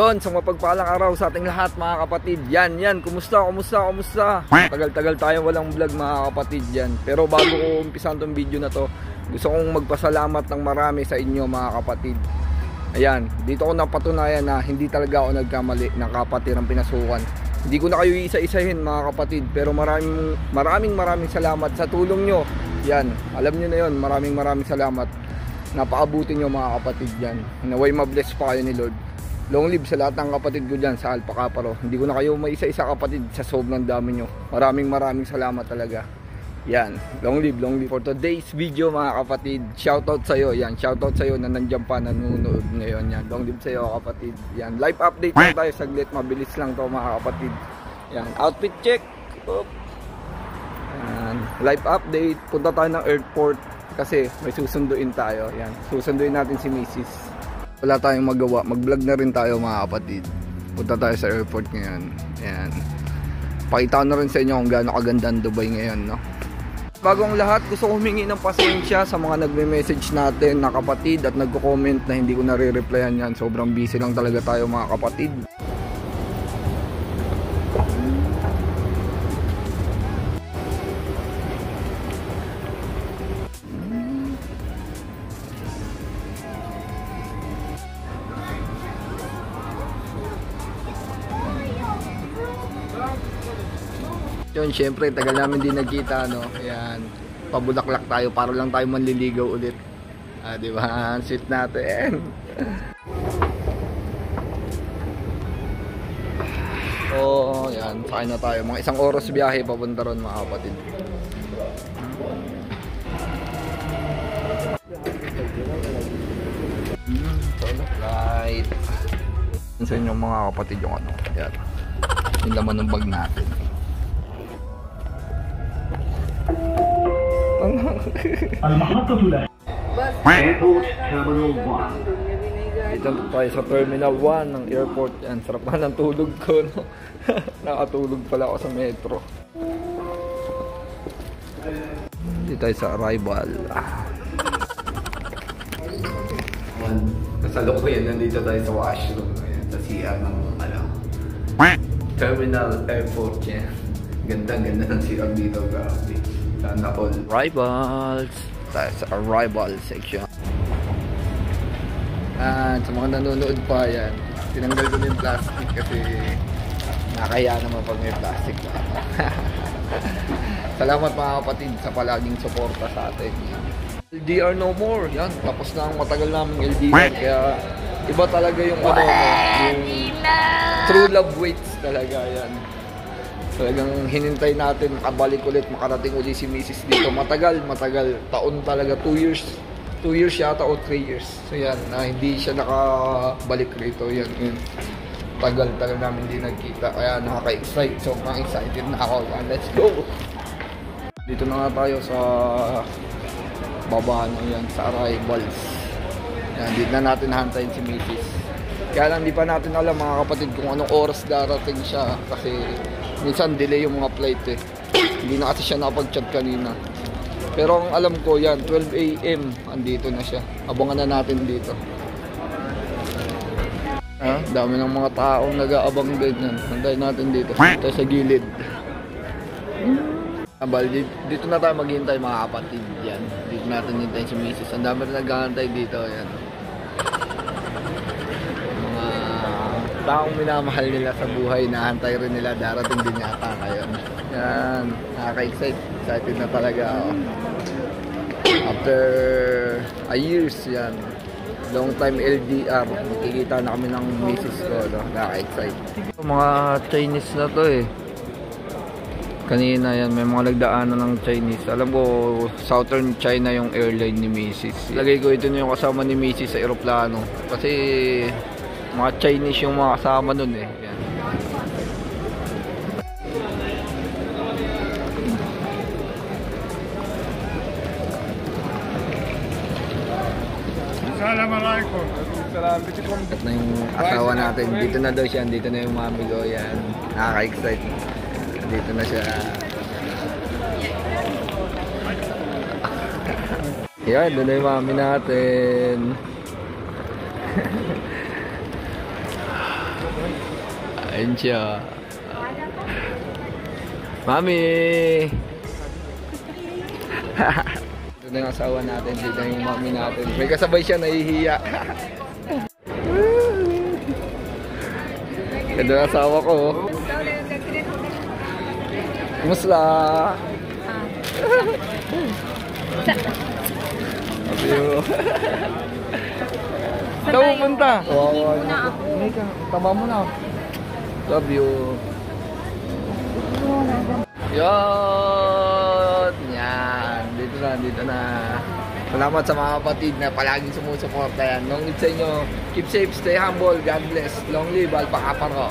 Yon, sa mapagpalang araw sa ating lahat mga kapatid. Yan, kumusta? Tagal-tagal tayo walang vlog mga kapatid yan. Pero bago ko umpisan tong video na to, gusto kong magpasalamat ng marami sa inyo mga kapatid. Ayan, dito ko napatunayan na hindi talaga ako nagkamali ng kapatirang pinasukan. Hindi ko na kayo isa-isahin mga kapatid, pero maraming salamat sa tulong nyo. Yan, alam nyo na yon, maraming salamat. Napaabutin nyo mga kapatid yan. Naway mabless pa kayo ni Lord. Long live sa lahat ng kapatid ko dyan sa Alpha Kaparo. Hindi ko na kayo may isa-isa kapatid sa sobrang dami nyo. Maraming salamat talaga. Yan, long live for today's video mga kapatid. Shoutout sa'yo, yan, shoutout sa'yo na nandyan pa nanonood ngayon. Yan, long live sa'yo kapatid. Yan, live update lang tayo saglit, mabilis lang to mga kapatid. Yan, outfit check. Yan, live update. Punta tayo ng airport kasi may susunduin tayo. Yan, susunduin natin si Mrs. Wala tayong magawa, mag-vlog na rin tayo mga kapatid. Punta tayo sa airport ngayon. Ayan. Pakita ko na rin sa inyo kung gaano kaganda ang Dubai ngayon, no? Bago ang lahat, gusto ko humingi ng pasensya sa mga nagme-message natin na kapatid at nagko-comment na hindi ko nare-replyan yan. Sobrang busy lang talaga tayo mga kapatid. Yun, syempre, tagal namin din nagkita, no? Ayan, pabulaklak tayo para lang tayo manliligaw ulit. Diba? Ang sweet natin. So, yan, sakay na tayo. Mga 1 oras biyahe papunta ron mga kapatid. Solo flight. Sa inyo mga kapatid yung ano, yan, yung laman ng bag natin. Dito tayo sa Terminal 1 ng airport. Yan, sarap pa ng tulog ko, no? Nakatulog pala ako sa metro. Dito tayo sa arrival. Kasalukuyan, nandito tayo sa washroom. Ayan, sa CR ng Terminal Airport yan. Ganda ng CR dito, grabe. Sana all. Arrivals. Tayo sa arrival section. At sa mga nanonood pa yan, tinanggal ko yung plastic kasi nakakaya naman pag may plastic pa. Salamat mga kapatid sa palaging suporta sa atin. LDR no more. Yan, tapos na ang matagal naming LDR. Kaya iba talaga yung ano, yung true love waits talaga yan. Talagang hinintay natin makabalik ulit, makarating ulit si Mrs. dito. Matagal. Taon talaga, 2 years. 2 years yata o 3 years. So yan, hindi siya nakabalik rito. Yan. Tagal namin hindi nagkita. Kaya nakaka-excite. So, excited na ako. Let's go! Dito na nga tayo sa baba yan, sa arrivals. Yan, dito na natin hantayin si Mrs. Kaya lang di pa natin alam mga kapatid kung anong oras darating siya. Kasi minsan delay yung mga flight eh. Hindi na kasi siya nakapag-chat kanina. Pero ang alam ko yan, 12 AM andito na siya. Abangan na natin dito. Dami ng mga taong nag-aabang din. Hantayin natin dito. Dito sa gilid. Dito na tayo maghihintay mga kapatid. Yan. Dito natin hintayin si Mrs. Ang dami na naghahantay dito. Yan. Taong minamahal nila sa buhay, nahantay rin nila, darating din yata ngayon. Yan, nakaka-excite. Excited na talaga ako. After a years, yan, long time LDR, makikita na kami ng misis ko, no? Nakaka-excite. Mga Chinese na to eh. Kanina yan, may mga nagdaanan ng Chinese. Alam ko, Southern China yung airline ni Mrs. Lagay ko ito na yung kasama ni Mrs. sa aeroplano. Kasi mga Chinese yung mga kasama nun eh. Yan. Assalamualaikum. At na yung asawa natin. Dito na daw siya. Dito na yung mami ko. Yan. Nakaka-excite. Dito na siya. Yan. Doon na yung mami natin. Ayun siya. Mami! Ito na yung asawa natin. Dito na yung mami natin. May kasabay siya, nahihiya. Ganda yung asawa ko. Kumusta? Adiyo. Saan mo pumunta? Oo. Tama mo na. Love you. Yun! Yan. Dito na. Salamat sa mga kapatid na palaging sumusuporta yan. Long live sa inyo. Keep safe, stay humble. God bless. Long live, Alpha Kaparo.